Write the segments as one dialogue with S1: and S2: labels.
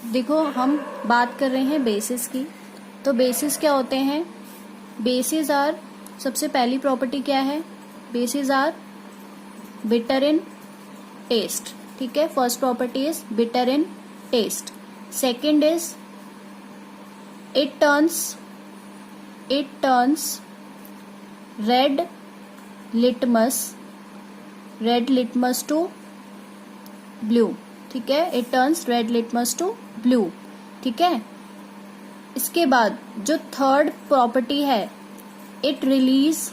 S1: देखो हम बात कर रहे हैं बेसिस की। तो बेसिस क्या होते हैं? बेसिस आर, सबसे पहली प्रॉपर्टी क्या है? Bases are bitter in taste. ठीक है, first property is bitter in taste. Second is it turns red litmus to blue. ठीक है, it turns red litmus to blue. ठीक है, इसके बाद जो थर्ड प्रॉपर्टी है, it release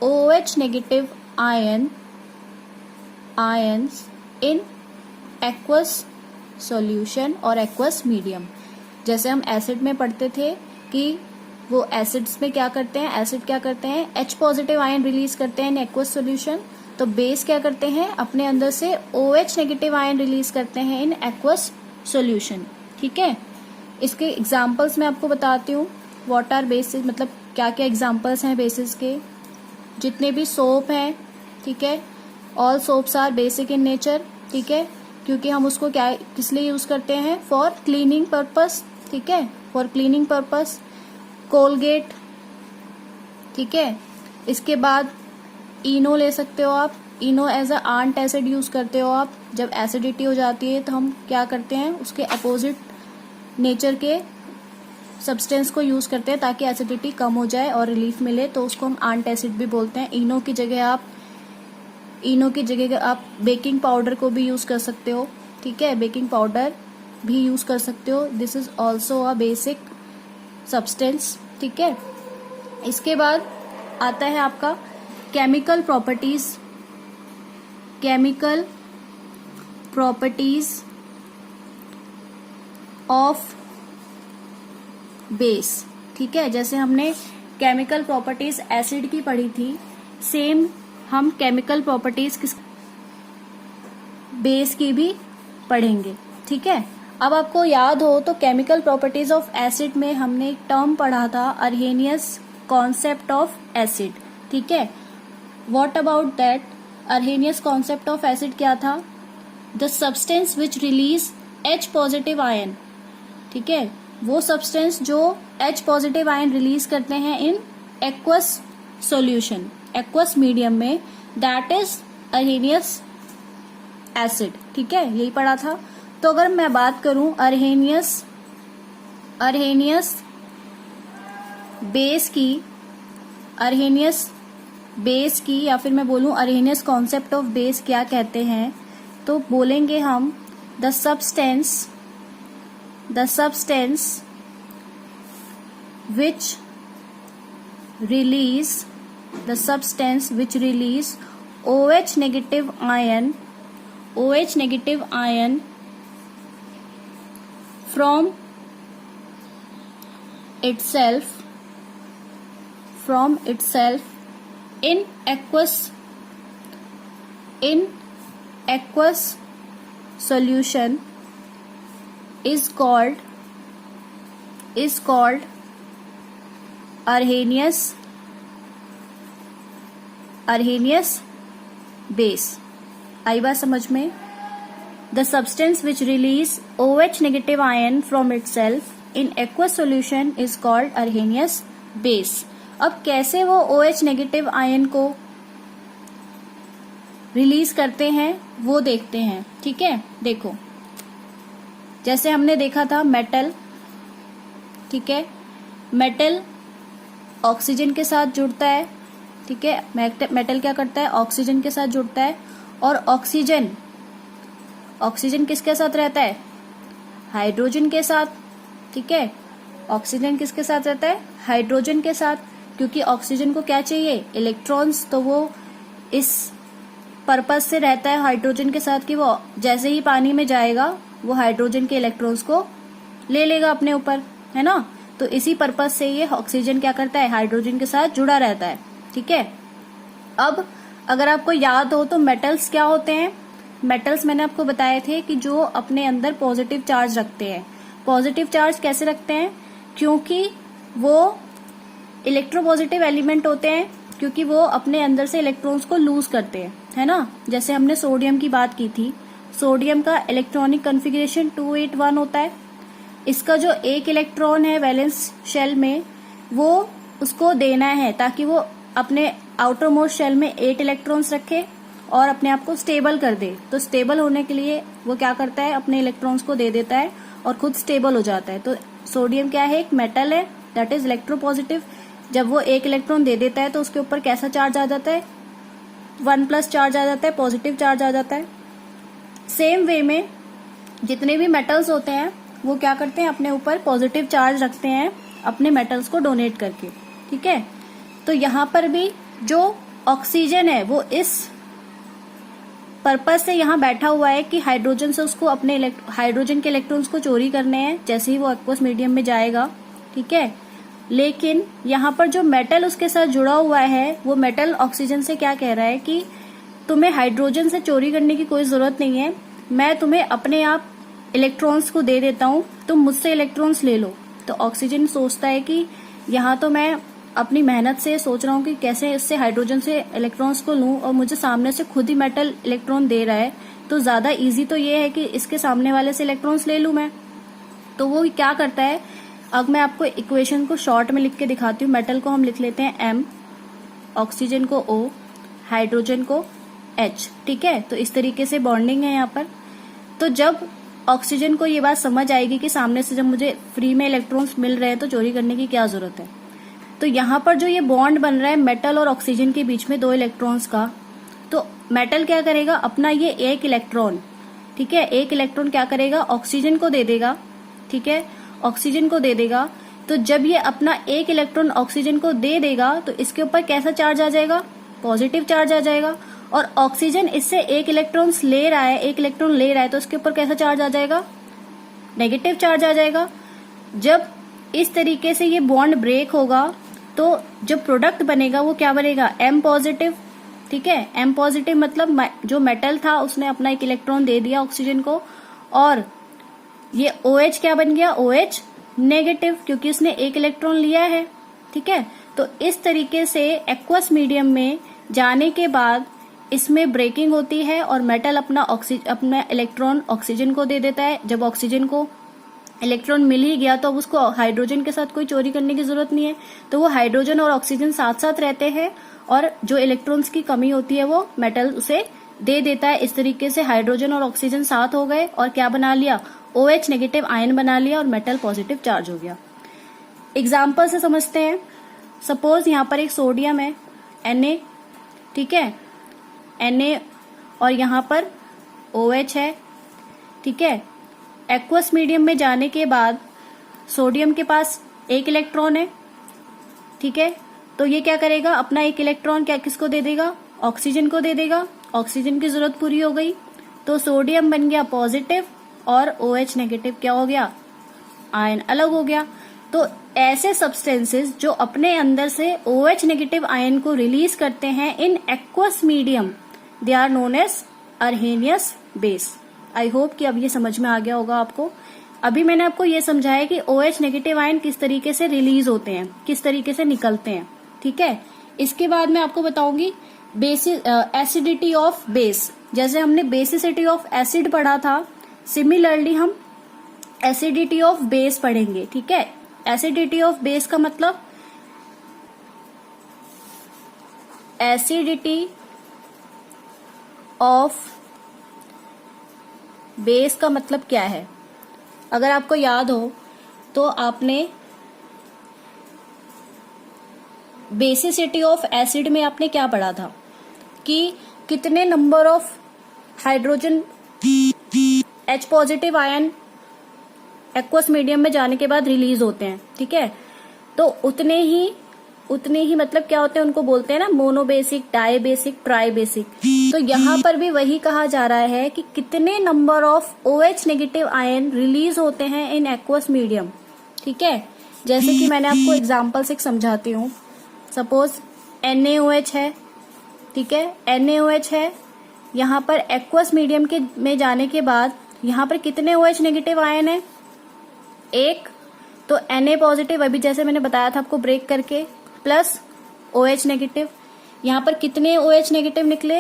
S1: OH negative ions in aqueous solution और एक्वस मीडियम। जैसे हम एसिड में पढ़ते थे कि वो एसिड्स में क्या करते हैं, एसिड क्या करते हैं, H पॉजिटिव आयन रिलीज करते हैं इन एक्वस सॉल्यूशन। तो बेस क्या करते हैं, अपने अंदर से OH नेगेटिव आयन रिलीज करते हैं इन एक्वस सॉल्यूशन। ठीक है, इसके एग्जांपल्स मैं आपको बताती हूँ। व्हाट आर बेसिस, मतलब क्या क्या एग्जांपल्स हैं बेसिस के। जितने भी सोप हैं, ठीक है, all soaps are basic in nature. ठीक है, क्योंकि हम उसको क्या किस लिए यूज करते हैं, फॉर क्लीनिंग पर्पस। ठीक है, फॉर क्लीनिंग पर्पस। कोलगेट, ठीक है। इसके बाद इनो ले सकते हो आप, Eno as a antacid use करते हो आप। जब एसिडिटी हो जाती है तो हम क्या करते हैं, उसके अपोजिट नेचर के सब्सटेंस को यूज करते हैं ताकि एसिडिटी कम हो जाए और रिलीफ मिले, तो उसको हम आंट एसिड भी बोलते हैं। इनो की जगह आप बेकिंग पाउडर को भी यूज कर सकते हो। ठीक है, बेकिंग पाउडर भी यूज कर सकते हो। This is also a basic substance. ठीक है, इसके बाद आता है आपका केमिकल प्रॉपर्टीज ऑफ बेस। ठीक है, जैसे हमने केमिकल प्रॉपर्टीज एसिड की पढ़ी थी, सेम हम केमिकल प्रॉपर्टीज बेस की भी पढ़ेंगे। ठीक है, अब आपको याद हो तो केमिकल प्रॉपर्टीज ऑफ एसिड में हमने एक टर्म पढ़ा था, अर्हेनियस कॉन्सेप्ट ऑफ एसिड। ठीक है, what about that? Arrhenius concept of acid क्या था? The substance which release H positive ion. ठीक है, वो सब्सटेंस जो H पॉजिटिव आयन रिलीज करते हैं in aqueous solution, aqueous medium में, दैट इज अर्हेनियस एसिड। ठीक है, यही पढ़ा था। तो अगर मैं बात करूं अर्हेनियस बेस की या फिर मैं बोलूं अर्हेनियस कॉन्सेप्ट ऑफ बेस क्या कहते हैं, तो बोलेंगे हम the substance which release OH negative ion from itself in aqueous solution is called Arrhenius base. आई बात समझ में? The substance which release OH negative ion from itself in aqueous solution is called Arrhenius base. अब कैसे वो OH negative ion को release करते हैं वो देखते हैं। ठीक है, देखो जैसे हमने देखा था मेटल। ठीक है, मेटल ऑक्सीजन के साथ जुड़ता है। ठीक है, मेटल क्या करता है, ऑक्सीजन के साथ जुड़ता है। और ऑक्सीजन किसके साथ रहता है, हाइड्रोजन के साथ। ठीक है, ऑक्सीजन किसके साथ रहता है, हाइड्रोजन के साथ, क्योंकि ऑक्सीजन को क्या चाहिए, इलेक्ट्रॉन्स। तो वो इस पर्पस से रहता है हाइड्रोजन के साथ कि वो जैसे ही पानी में जाएगा वो हाइड्रोजन के इलेक्ट्रॉन्स को ले लेगा अपने ऊपर, है ना। तो इसी पर्पस से ये ऑक्सीजन क्या करता है, हाइड्रोजन के साथ जुड़ा रहता है। ठीक है, अब अगर आपको याद हो तो मेटल्स क्या होते हैं, मेटल्स मैंने आपको बताए थे कि जो अपने अंदर पॉजिटिव चार्ज रखते हैं। पॉजिटिव चार्ज कैसे रखते हैं, क्योंकि वो इलेक्ट्रोपॉजिटिव एलिमेंट होते हैं, क्योंकि वो अपने अंदर से इलेक्ट्रॉन्स को लूज करते हैं, है ना। जैसे हमने सोडियम की बात की थी, सोडियम का इलेक्ट्रॉनिक कॉन्फ़िगरेशन 281 होता है। इसका जो एक इलेक्ट्रॉन है वैलेंस शेल में, वो उसको देना है ताकि वो अपने आउटर मोस्ट शेल में 8 इलेक्ट्रॉन्स रखे और अपने आप को स्टेबल कर दे। तो स्टेबल होने के लिए वो क्या करता है, अपने इलेक्ट्रॉन्स को दे देता है और खुद स्टेबल हो जाता है। तो सोडियम क्या है, एक मेटल है, दैट इज इलेक्ट्रोपॉजिटिव। जब वो एक इलेक्ट्रॉन दे देता है तो उसके ऊपर कैसा चार्ज आ जाता है, 1+ चार्ज आ जाता है, पॉजिटिव चार्ज आ जाता है। सेम वे में जितने भी मेटल्स होते हैं वो क्या करते हैं, अपने ऊपर पॉजिटिव चार्ज रखते हैं अपने मेटल्स को डोनेट करके। ठीक है, तो यहां पर भी जो ऑक्सीजन है वो इस पर्पस से यहाँ बैठा हुआ है कि हाइड्रोजन से उसको अपने हाइड्रोजन के इलेक्ट्रॉन्स को चोरी करने हैं जैसे ही वो एक्वस मीडियम में जाएगा। ठीक है, लेकिन यहाँ पर जो मेटल उसके साथ जुड़ा हुआ है वो मेटल ऑक्सीजन से क्या कह रहा है कि तुम्हें हाइड्रोजन से चोरी करने की कोई जरूरत नहीं है, मैं तुम्हें अपने आप इलेक्ट्रॉन्स को दे देता हूँ, तुम मुझसे इलेक्ट्रॉन्स ले लो। तो ऑक्सीजन सोचता है कि यहाँ तो मैं अपनी मेहनत से सोच रहा हूँ कि कैसे इससे हाइड्रोजन से इलेक्ट्रॉन्स को लूं और मुझे सामने से खुद ही मेटल इलेक्ट्रॉन दे रहा है, तो ज्यादा इजी तो ये है कि इसके सामने वाले से इलेक्ट्रॉन्स ले लूं मैं। तो वो क्या करता है, अब मैं आपको इक्वेशन को शॉर्ट में लिख के दिखाती हूँ। मेटल को हम लिख लेते हैं M, ऑक्सीजन को O, हाइड्रोजन को H। ठीक है, तो इस तरीके से बॉन्डिंग है यहाँ पर। तो जब ऑक्सीजन को ये बात समझ आएगी कि सामने से जब मुझे फ्री में इलेक्ट्रॉन्स मिल रहे हैं तो चोरी करने की क्या जरूरत है, तो यहाँ पर जो ये बॉन्ड बन रहा है मेटल और ऑक्सीजन के बीच में 2 इलेक्ट्रॉन्स का, तो मेटल क्या करेगा, अपना ये एक इलेक्ट्रॉन, ठीक है, एक इलेक्ट्रॉन क्या करेगा, ऑक्सीजन को दे देगा। ठीक है, ऑक्सीजन को दे देगा। तो जब ये अपना एक इलेक्ट्रॉन ऑक्सीजन को दे देगा तो इसके ऊपर कैसा चार्ज आ जाएगा, पॉजिटिव चार्ज आ जाएगा। और ऑक्सीजन इससे एक इलेक्ट्रॉन ले रहा है, एक इलेक्ट्रॉन ले रहा है, तो उसके ऊपर कैसा चार्ज आ जाएगा, नेगेटिव चार्ज आ जाएगा। जब इस तरीके से ये बॉन्ड ब्रेक होगा तो जो प्रोडक्ट बनेगा वो क्या बनेगा, M पॉजिटिव। ठीक है, M पॉजिटिव मतलब जो मेटल था उसने अपना एक इलेक्ट्रॉन दे दिया ऑक्सीजन को, और ये OH क्या बन गया, OH नेगेटिव, क्योंकि उसने एक इलेक्ट्रॉन लिया है। ठीक है, तो इस तरीके से एक्वस मीडियम में जाने के बाद इसमें ब्रेकिंग होती है और मेटल अपना इलेक्ट्रॉन ऑक्सीजन को दे देता है। जब ऑक्सीजन को इलेक्ट्रॉन मिल ही गया तो अब उसको हाइड्रोजन के साथ कोई चोरी करने की जरूरत नहीं है, तो वो हाइड्रोजन और ऑक्सीजन साथ साथ रहते हैं और जो इलेक्ट्रॉन्स की कमी होती है वो मेटल उसे दे देता है। इस तरीके से हाइड्रोजन और ऑक्सीजन साथ हो गए और क्या बना लिया, OH नेगेटिव आयन बना लिया और मेटल पॉजिटिव चार्ज हो गया। एग्जाम्पल से समझते हैं। सपोज यहाँ पर एक सोडियम है Na, ठीक है, Na, और यहाँ पर OH है। ठीक है, एक्वस मीडियम में जाने के बाद सोडियम के पास एक इलेक्ट्रॉन है। ठीक है, तो ये क्या करेगा, अपना एक इलेक्ट्रॉन क्या किसको दे देगा, ऑक्सीजन को दे देगा। ऑक्सीजन की जरूरत पूरी हो गई तो सोडियम बन गया पॉजिटिव और OH नेगेटिव क्या हो गया, आयन अलग हो गया। तो ऐसे सब्सटेंसेस जो अपने अंदर से OH नेगेटिव आयन को रिलीज करते हैं in aqueous medium, they are known as Arrhenius base. I hope कि अब ये समझ में आ गया होगा आपको। अभी मैंने आपको ये समझाया कि OH नेगेटिव आयन किस तरीके से रिलीज होते हैं, किस तरीके से निकलते हैं। ठीक है, इसके बाद मैं आपको बताऊंगी एसिडिटी ऑफ बेस। जैसे हमने बेसिसिटी ऑफ एसिड पढ़ा था, सिमिलरली हम एसिडिटी ऑफ बेस पढ़ेंगे। ठीक है, एसिडिटी ऑफ बेस का मतलब, एसिडिटी ऑफ बेस का मतलब क्या है, अगर आपको याद हो तो आपने बेसिसिटी ऑफ एसिड में आपने क्या पढ़ा था कि कितने number of hydrogen H positive ion aqueous medium में जाने के बाद रिलीज होते हैं। ठीक है, तो उतने ही मतलब क्या होते हैं, उनको बोलते हैं ना मोनोबेसिक, डाईबेसिक, ट्राईबेसिक। तो यहाँ पर भी वही कहा जा रहा है कि कितने number of OH negative ion release होते हैं इन एक्वस मीडियम। ठीक है, जैसे कि मैंने आपको एग्जांपल से समझाती हूँ। सपोज NaOH है। ठीक है, NaOH है, यहाँ पर एक्वस मीडियम में जाने के बाद यहाँ पर कितने OH नेगेटिव आयन है, एक। तो Na पॉजिटिव अभी जैसे मैंने बताया था आपको ब्रेक करके, प्लस OH नेगेटिव। यहाँ पर कितने OH नेगेटिव निकले,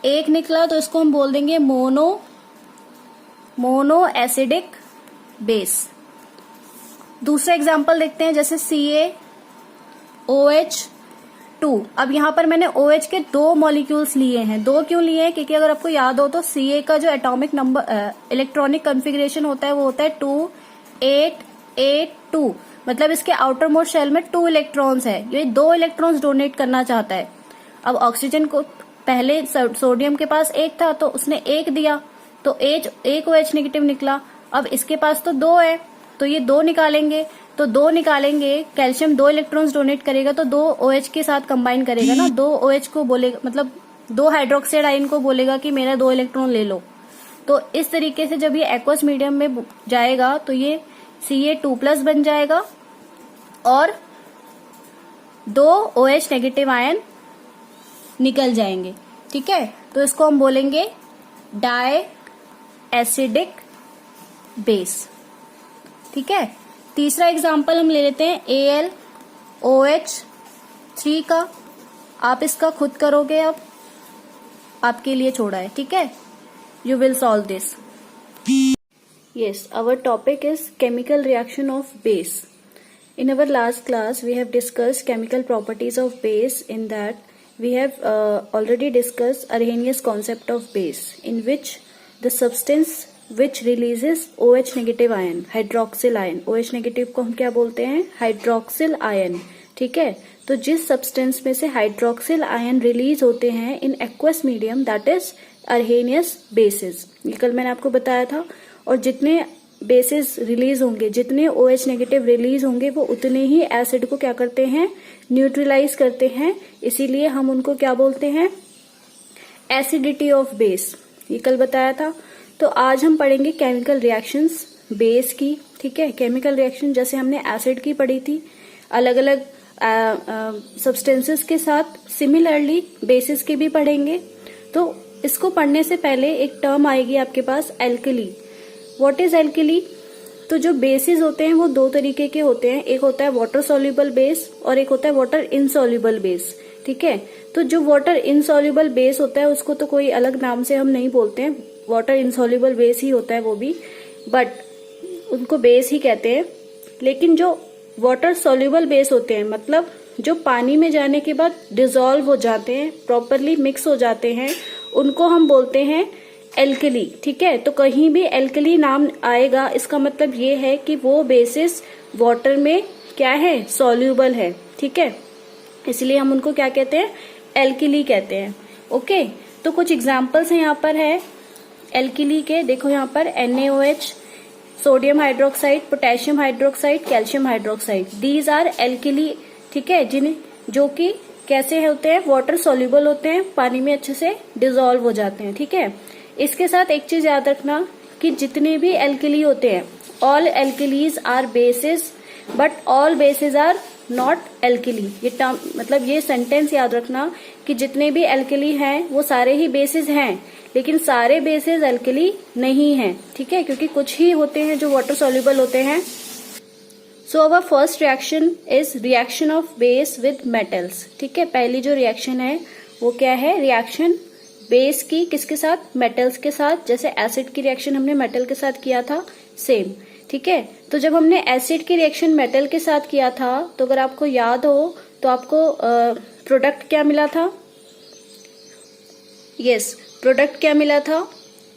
S1: एक निकला, तो इसको हम बोल देंगे मोनो मोनो एसिडिक बेस। दूसरा एग्जाम्पल देखते हैं, जैसे CaOH2। अब यहाँ पर मैंने OH के 2 मॉलिक्यूल्स लिए हैं। 2 क्यों लिए हैं? क्योंकि अगर आपको याद हो तो Ca का जो एटॉमिक नंबर इलेक्ट्रॉनिक कॉन्फ़िगरेशन होता है वो होता है 2-8-8-2। मतलब इसके आउटर मोस्ट शेल में 2 इलेक्ट्रॉन्स है। ये 2 इलेक्ट्रॉन्स डोनेट करना चाहता है। अब ऑक्सीजन को पहले सोडियम के पास 1 था तो उसने 1 दिया, तो एक OH नेगेटिव निकला। अब इसके पास तो 2 है तो ये 2 निकालेंगे, तो 2 निकालेंगे, कैल्शियम 2 इलेक्ट्रॉन्स डोनेट करेगा तो 2 OH के साथ कंबाइन करेगा ना, 2 OH को बोलेगा, मतलब 2 हाइड्रोक्साइड आयन को बोलेगा कि मेरा 2 इलेक्ट्रॉन ले लो। तो इस तरीके से जब ये एक्वस मीडियम में जाएगा तो ये Ca2+ बन जाएगा और 2 OH नेगेटिव आयन निकल जाएंगे। ठीक है, तो इसको हम बोलेंगे डाई एसिडिक बेस। ठीक है, तीसरा एग्जाम्पल हम ले लेते हैं AlOH3 का। आप इसका खुद करोगे, अब आपके लिए छोड़ा है। ठीक है, you will solve this. Yes, our topic is chemical reaction of base. In our last class, we have discussed chemical properties of base. In that, we have already discussed Arrhenius concept of base, in which the substance which releases OH negative ion, hydroxyl ion, OH negative को हम क्या बोलते हैं? Hydroxyl ion. ठीक है, तो जिस substance में से हाइड्रोक्सिल आयन रिलीज होते हैं in aqueous medium, that is Arrhenius bases। ये कल मैंने आपको बताया था। और जितने बेसिस रिलीज होंगे, जितने OH नेगेटिव रिलीज होंगे, वो उतने ही एसिड को क्या करते हैं? न्यूट्रलाइज करते हैं। इसीलिए हम उनको क्या बोलते हैं? Acidity of base. ये कल बताया था। तो आज हम पढ़ेंगे केमिकल रिएक्शंस बेस की। ठीक है, केमिकल रिएक्शन जैसे हमने एसिड की पढ़ी थी, अलग अलग सब्सटेंसेस के साथ, सिमिलरली बेसिस की भी पढ़ेंगे। तो इसको पढ़ने से पहले एक टर्म आएगी आपके पास, एल्कली। What is alkali? तो जो बेसिस होते हैं वो 2 तरीके के होते हैं। एक होता है वाटर सोल्यूबल बेस और एक होता है वाटर इनसोल्यूबल बेस। ठीक है, तो जो वाटर इनसोल्यूबल बेस होता है उसको तो कोई अलग नाम से हम नहीं बोलते हैं, वाटर इनसोल्यूबल बेस ही होता है वो भी, बट उनको बेस ही कहते हैं। लेकिन जो वाटर सोल्यूबल बेस होते हैं, मतलब जो पानी में जाने के बाद डिसॉल्व हो जाते हैं, प्रॉपरली मिक्स हो जाते हैं, उनको हम बोलते हैं एल्कली। ठीक है, तो कहीं भी एल्कली नाम आएगा इसका मतलब ये है कि वो बेसिस वाटर में क्या है? सॉल्यूबल है। ठीक है, इसलिए हम उनको क्या कहते हैं? एल्कली कहते हैं। ओके, तो कुछ एग्जांपल्स हैं यहाँ पर है एल्कली के। देखो यहाँ पर NaOH, sodium hydroxide, potassium hydroxide, calcium hydroxide, these are alkali. ठीक है, जो कि कैसे होते हैं? वाटर सोल्यूबल होते हैं, पानी में अच्छे से डिसॉल्व हो जाते हैं। ठीक है, इसके साथ एक चीज याद रखना कि जितने भी एल्कली होते हैं, all alkalis are bases but all bases are not alkali. ये टर्म, मतलब ये सेंटेंस याद रखना कि जितने भी एल्कली हैं वो सारे ही बेसिस हैं, लेकिन सारे बेसिस एल्कली नहीं हैं। ठीक है, क्योंकि कुछ ही होते हैं जो वाटर सोल्यूबल होते हैं। So our first reaction is reaction of base with metals. ठीक है, पहली जो रिएक्शन है वो क्या है? रिएक्शन बेस की किसके साथ? मेटल्स के साथ। जैसे एसिड की रिएक्शन हमने मेटल के साथ किया था, सेम। ठीक है, तो जब हमने एसिड की रिएक्शन मेटल के साथ किया था तो अगर आपको याद हो तो आपको प्रोडक्ट क्या मिला था? यस, प्रोडक्ट क्या मिला था?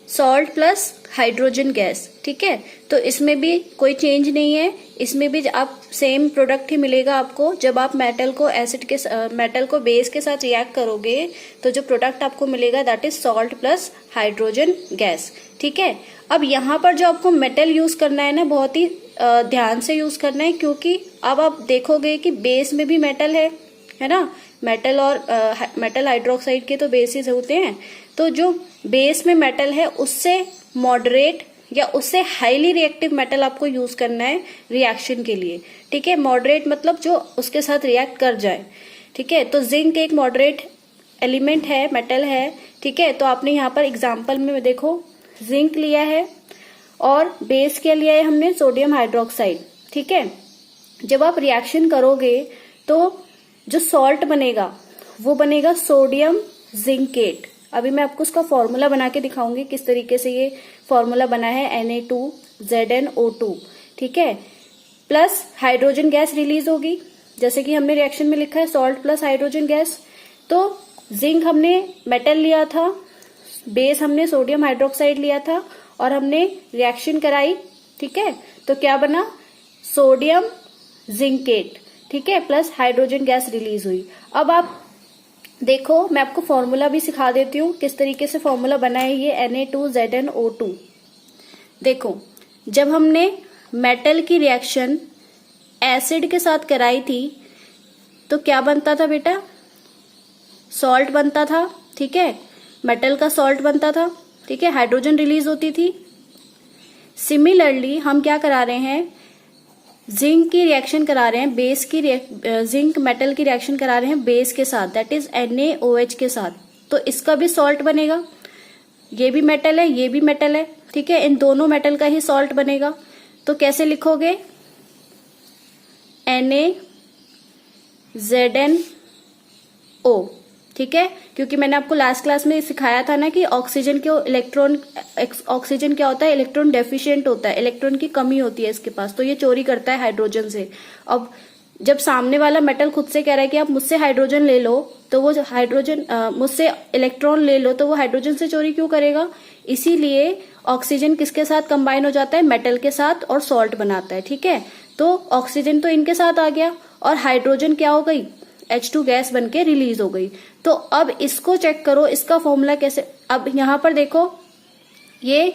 S1: Salt plus hydrogen gas. ठीक है, तो इसमें भी कोई चेंज नहीं है, इसमें भी आप सेम प्रोडक्ट ही मिलेगा आपको। जब आप मेटल को बेस के साथ रिएक्ट करोगे तो जो प्रोडक्ट आपको मिलेगा that is salt plus hydrogen gas. ठीक है, अब यहाँ पर जो आपको मेटल यूज करना है ना, बहुत ही ध्यान से यूज करना है, क्योंकि अब आप देखोगे कि बेस में भी मेटल है ना। मेटल और मेटल हाइड्रोक्साइड के तो बेसिस होते हैं, तो जो बेस में मेटल है उससे मॉडरेट या उससे हाईली रिएक्टिव मेटल आपको यूज करना है रिएक्शन के लिए। ठीक है, मॉडरेट मतलब जो उसके साथ रिएक्ट कर जाए। ठीक है, तो जिंक एक मॉडरेट एलिमेंट है, मेटल है। ठीक है, तो आपने यहाँ पर एग्जाम्पल में देखो जिंक लिया है और बेस क्या लिया है हमने? Sodium hydroxide. ठीक है, जब आप रिएक्शन करोगे तो जो सॉल्ट बनेगा वो बनेगा सोडियम जिंकेट। अभी मैं आपको उसका फॉर्मूला बना के दिखाऊंगी किस तरीके से ये फॉर्मूला बना है Na2ZnO2, ठीक है। प्लस हाइड्रोजन गैस रिलीज होगी, जैसे कि हमने रिएक्शन में लिखा है सॉल्ट प्लस हाइड्रोजन गैस। तो जिंक हमने मेटल लिया था, बेस हमने सोडियम हाइड्रोक्साइड लिया था और हमने रिएक्शन कराई, ठीक है। तो क्या बना, सोडियम जिंकेट, ठीक है, प्लस हाइड्रोजन गैस रिलीज हुई। अब आप देखो, मैं आपको फॉर्मूला भी सिखा देती हूँ किस तरीके से फॉर्मूला बना है ये Na2ZnO2। देखो, जब हमने मेटल की रिएक्शन एसिड के साथ कराई थी तो क्या बनता था बेटा, सॉल्ट बनता था, ठीक है, मेटल का सॉल्ट बनता था, ठीक है, हाइड्रोजन रिलीज होती थी। सिमिलरली हम क्या करा रहे हैं, जिंक की रिएक्शन करा रहे हैं, बेस की जिंक मेटल की रिएक्शन करा रहे हैं बेस के साथ, दैट इज NaOH के साथ। तो इसका भी सॉल्ट बनेगा, ये भी मेटल है, ये भी मेटल है, ठीक है, इन दोनों मेटल का ही सॉल्ट बनेगा। तो कैसे लिखोगे, NaZnO, ठीक है, क्योंकि मैंने आपको लास्ट क्लास में सिखाया था ना कि ऑक्सीजन क्या होता है, इलेक्ट्रॉन डेफिशिएंट होता है, इलेक्ट्रॉन की कमी होती है इसके पास, तो ये चोरी करता है हाइड्रोजन से। अब जब सामने वाला मेटल खुद से कह रहा है कि आप मुझसे हाइड्रोजन ले लो, तो वो हाइड्रोजन मुझसे इलेक्ट्रॉन ले लो, तो वो हाइड्रोजन से चोरी क्यों करेगा, इसीलिए ऑक्सीजन किसके साथ कंबाइन हो जाता है, मेटल के साथ, और सॉल्ट बनाता है, ठीक है। तो ऑक्सीजन तो इनके साथ आ गया और हाइड्रोजन क्या हो गई, H2 गैस बनके रिलीज हो गई। तो अब इसको चेक करो, इसका फॉर्मूला कैसे, अब यहां पर देखो, ये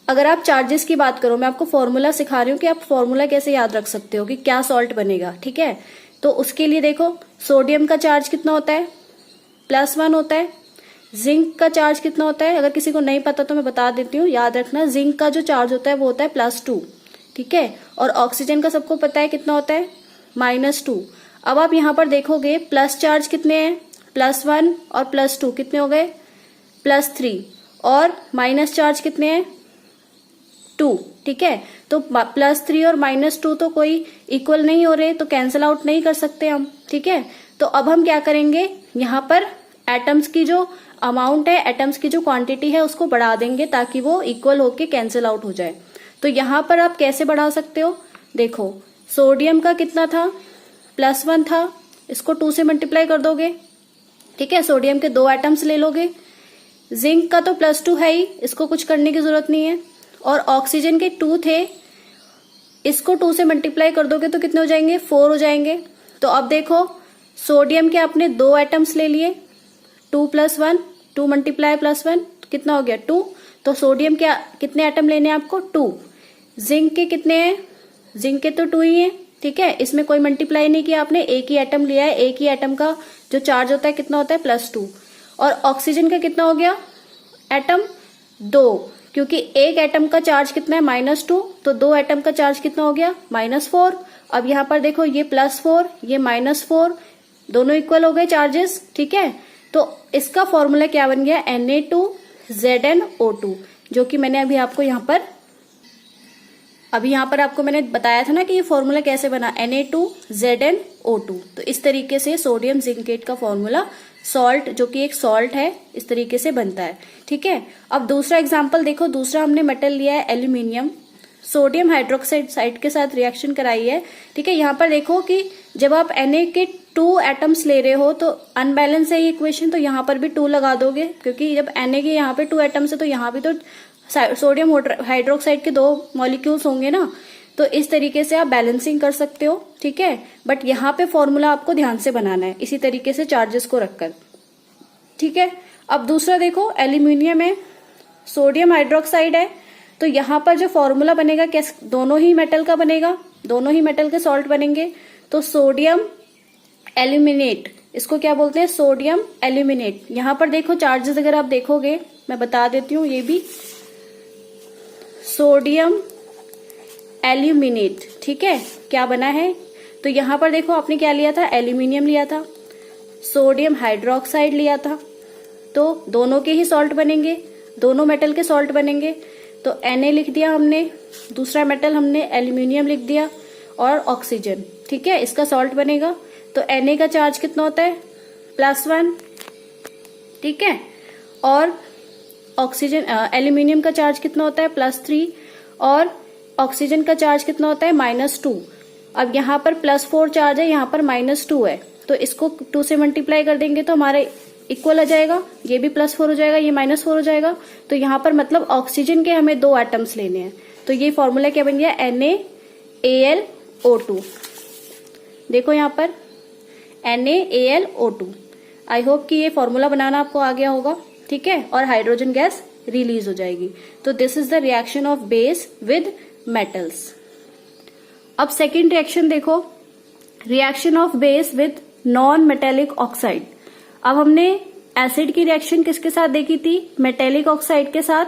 S1: अगर आप चार्जेस की बात करो, मैं आपको फॉर्मूला सिखा रही हूँ कि आप फॉर्मूला कैसे याद रख सकते हो कि क्या सॉल्ट बनेगा, ठीक है। तो उसके लिए देखो, सोडियम का चार्ज कितना होता है, +1 होता है। जिंक का चार्ज कितना होता है, अगर किसी को नहीं पता तो मैं बता देती हूँ, याद रखना, जिंक का जो चार्ज होता है वो होता है +2, ठीक है। और ऑक्सीजन का सबको पता है कितना होता है, -2। अब आप यहां पर देखोगे प्लस चार्ज कितने हैं, +1 और +2 कितने हो गए, +3, और माइनस चार्ज कितने हैं, 2, ठीक है। तो +3 और -2 तो कोई इक्वल नहीं हो रहे, तो कैंसिल आउट नहीं कर सकते हम, ठीक है। तो अब हम क्या करेंगे, यहाँ पर एटम्स की जो अमाउंट है, एटम्स की जो क्वांटिटी है उसको बढ़ा देंगे ताकि वो इक्वल होके कैंसिल आउट हो जाए। तो यहाँ पर आप कैसे बढ़ा सकते हो, देखो, सोडियम का कितना था, +1 था, इसको 2 से मल्टीप्लाई कर दोगे, ठीक है, सोडियम के 2 एटम्स ले लोगे। जिंक का तो +2 है ही, इसको कुछ करने की जरूरत नहीं है। और ऑक्सीजन के 2 थे, इसको 2 से मल्टीप्लाई कर दोगे तो कितने हो जाएंगे, 4 हो जाएंगे। तो अब देखो, सोडियम के आपने 2 एटम्स ले लिए, 2 + 1, 2 × +1 कितना हो गया, 2। तो सोडियम के कितने एटम लेने हैं आपको, 2। जिंक के कितने हैं, जिंक के तो 2 ही हैं, ठीक है, इसमें कोई मल्टीप्लाई नहीं किया आपने, एक ही एटम लिया है, एक ही एटम का जो चार्ज होता है कितना होता है, +2। और ऑक्सीजन का कितना हो गया, एटम 2, क्योंकि एक एटम का चार्ज कितना है, -2, तो 2 एटम का चार्ज कितना हो गया, -4। अब यहां पर देखो, ये +4, ये -4, दोनों इक्वल हो गए चार्जेस, ठीक है। तो इसका फॉर्मूला क्या बन गया, Na2ZnO2, जो कि मैंने अभी यहाँ पर आपको मैंने बताया था ना कि ये फॉर्मूला कैसे बना, Na2ZnO2। तो इस तरीके से सोडियम जिंकेट का फॉर्मूला, सॉल्ट जो कि एक सॉल्ट है, इस तरीके से बनता है, ठीक है। अब दूसरा एग्जांपल देखो, दूसरा हमने मेटल लिया है एल्यूमिनियम, सोडियम हाइड्रोक्साइड के साथ रिएक्शन कराई है, ठीक है। यहाँ पर देखो कि जब आप Na के 2 एटम्स ले रहे हो तो अनबैलेंस है ये इक्वेशन, तो यहाँ पर भी 2 लगा दोगे, क्योंकि जब Na के यहाँ पे 2 एटम्स है तो यहाँ भी तो सोडियम हाइड्रोक्साइड के 2 मॉलिक्यूल्स होंगे ना। तो इस तरीके से आप बैलेंसिंग कर सकते हो, ठीक है। बट यहाँ पे फॉर्मूला आपको ध्यान से बनाना है, इसी तरीके से चार्जेस को रखकर, ठीक है। अब दूसरा देखो, एल्यूमिनियम है, सोडियम हाइड्रोक्साइड है, तो यहाँ पर जो फॉर्मूला बनेगा, कैसे, दोनों ही मेटल का बनेगा, दोनों ही मेटल के सॉल्ट बनेंगे। तो सोडियम एल्यूमिनेट, इसको क्या बोलते हैं, सोडियम एल्यूमिनेट। यहाँ पर देखो चार्जेस अगर आप देखोगे, मैं बता देती हूँ, ये भी सोडियम एल्यूमिनेट, ठीक है, क्या बना है। तो यहाँ पर देखो, आपने क्या लिया था, एल्यूमिनियम लिया था, सोडियम हाइड्रोक्साइड लिया था, तो दोनों के ही सॉल्ट बनेंगे, दोनों मेटल के सॉल्ट बनेंगे। तो Na लिख दिया हमने, दूसरा मेटल हमने एल्यूमिनियम लिख दिया, और ऑक्सीजन, ठीक है, इसका सॉल्ट बनेगा। तो Na का चार्ज कितना होता है, +1, ठीक है। और ऑक्सीजन एल्यूमिनियम का चार्ज कितना होता है +3 और ऑक्सीजन का चार्ज कितना होता है -2। अब यहाँ पर +4 चार्ज है, यहाँ पर -2 है, तो इसको 2 से मल्टीप्लाई कर देंगे तो हमारे इक्वल आ जाएगा, ये भी +4 हो जाएगा, ये -4 हो जाएगा। तो यहाँ पर मतलब ऑक्सीजन के हमें 2 एटम्स लेने हैं, तो ये फॉर्मूला क्या बन गया NaAlO2। देखो यहाँ पर NaAlO2। आई होप कि ये फॉर्मूला बनाना आपको आ गया होगा, ठीक है, और हाइड्रोजन गैस रिलीज हो जाएगी। तो this is the reaction of base with metals. अब सेकेंड रिएक्शन देखो, reaction of base with non metallic oxide. अब हमने एसिड की रिएक्शन किसके साथ देखी थी, मेटेलिक ऑक्साइड के साथ,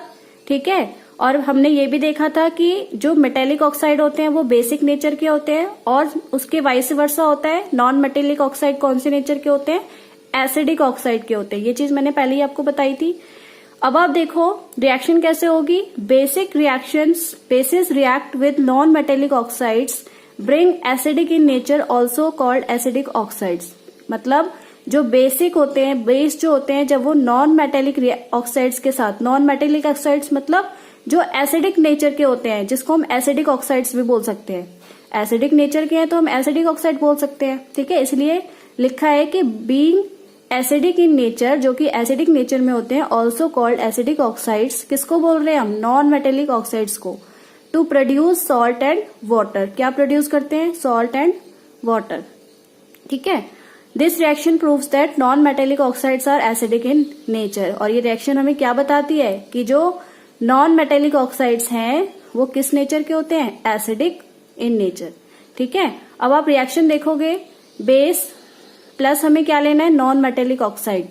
S1: ठीक है, और हमने ये भी देखा था कि जो मेटेलिक ऑक्साइड होते हैं वो बेसिक नेचर के होते हैं और उसके वाइस वर्सा होता है नॉन मेटेलिक ऑक्साइड कौन से नेचर के होते हैं, एसिडिक ऑक्साइड के होते हैं। ये चीज मैंने पहले ही आपको बताई थी। अब आप देखो रिएक्शन कैसे होगी, basic reactions, basis react with non metallic oxides bring acidic in nature also called acidic oxides. मतलब जो बेसिक होते हैं, बेस जो होते हैं, जब वो नॉन मेटेलिक ऑक्साइड्स के साथ, नॉन मेटेलिक ऑक्साइड्स मतलब जो एसिडिक नेचर के होते हैं, जिसको हम एसिडिक ऑक्साइड्स भी बोल सकते हैं, एसिडिक नेचर के हैं तो हम एसिडिक ऑक्साइड बोल सकते हैं, ठीक है। इसलिए लिखा है कि बीइंग एसिडिक इन नेचर, जो कि एसिडिक नेचर में होते हैं, ऑल्सो कॉल्ड एसिडिक ऑक्साइड्स। किसको बोल रहे हैं हम, नॉन मेटेलिक ऑक्साइड्स को। To produce salt and water, क्या प्रोड्यूस करते हैं, सॉल्ट एंड वाटर, ठीक है। This reaction proves that non metallic oxides are acidic in nature. और ये रिएक्शन हमें क्या बताती है कि जो नॉन मेटेलिक ऑक्साइड्स हैं वो किस नेचर के होते हैं, एसिडिक इन नेचर, ठीक है। अब आप रिएक्शन देखोगे, बेस प्लस हमें क्या लेना है, नॉन मेटेलिक ऑक्साइड,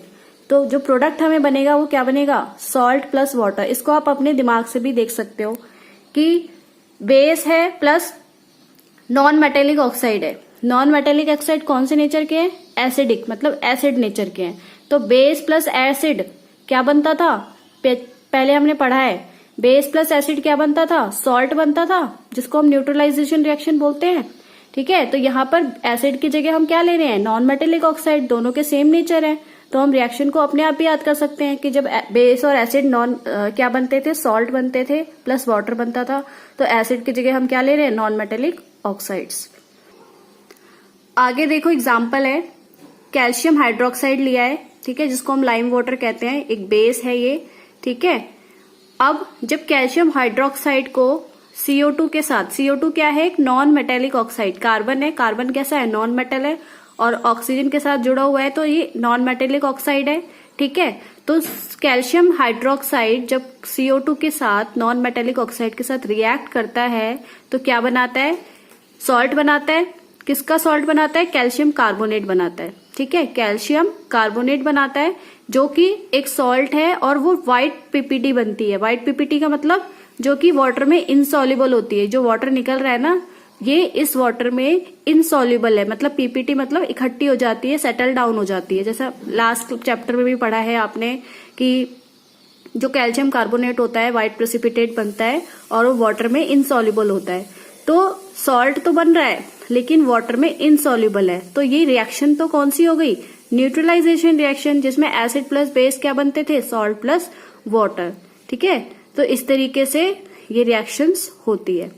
S1: तो जो प्रोडक्ट हमें बनेगा वो क्या बनेगा, सॉल्ट प्लस वाटर। इसको आप अपने दिमाग से भी देख सकते हो कि बेस है प्लस नॉन मेटेलिक ऑक्साइड है। नॉन मेटेलिक ऑक्साइड कौन से नेचर के हैं, एसिडिक, मतलब एसिड नेचर के हैं। तो बेस प्लस एसिड क्या बनता था, पहले हमने पढ़ा है, बेस प्लस एसिड क्या बनता था, सॉल्ट बनता था, जिसको हम न्यूट्रलाइजेशन रिएक्शन बोलते हैं, ठीक है। तो यहाँ पर एसिड की जगह हम क्या ले रहे हैं, नॉन मेटेलिक ऑक्साइड, दोनों के सेम नेचर है, तो हम रिएक्शन को अपने आप ही याद कर सकते हैं कि जब बेस और एसिड क्या बनते थे, सॉल्ट बनते थे प्लस वाटर बनता था, तो एसिड की जगह हम क्या ले रहे हैं, नॉन मेटेलिक ऑक्साइड्स। आगे देखो एग्जाम्पल है, कैल्शियम हाइड्रोक्साइड लिया है, ठीक है, जिसको हम लाइम वाटर कहते हैं, एक बेस है ये, ठीक है। अब जब कैल्शियम हाइड्रोक्साइड को CO2 के साथ, CO2 क्या है, एक नॉन मेटेलिक ऑक्साइड, कार्बन है, कार्बन कैसा है, नॉन मेटल है, और ऑक्सीजन के साथ जुड़ा हुआ है, तो ये नॉन मेटेलिक ऑक्साइड है, ठीक है। तो कैल्शियम हाइड्रोक्साइड जब CO2 के साथ, नॉन मेटेलिक ऑक्साइड के साथ रिएक्ट करता है तो क्या बनाता है, सॉल्ट बनाता है। किसका सॉल्ट बनाता है, कैल्शियम कार्बोनेट बनाता है, ठीक है, कैल्शियम कार्बोनेट बनाता है, जो कि एक सॉल्ट है और वो व्हाइट PPT बनती है। व्हाइट PPT का मतलब जो कि वाटर में इनसॉल्युबल होती है, जो वाटर निकल रहा है ना, ये इस वाटर में इनसॉल्युबल है, मतलब PPT मतलब इकट्ठी हो जाती है, सेटल डाउन हो जाती है। जैसा लास्ट चैप्टर में भी पढ़ा है आपने कि जो कैल्शियम कार्बोनेट होता है व्हाइट प्रेसिपिटेट बनता है और वो वाटर में इनसॉल्युबल होता है। तो सॉल्ट तो बन रहा है लेकिन वाटर में इनसॉल्युबल है, तो ये रिएक्शन तो कौन सी हो गई, न्यूट्रलाइजेशन रिएक्शन, जिसमें एसिड प्लस बेस क्या बनते थे, सॉल्ट प्लस वाटर, ठीक है। तो इस तरीके से ये रिएक्शंस होती है।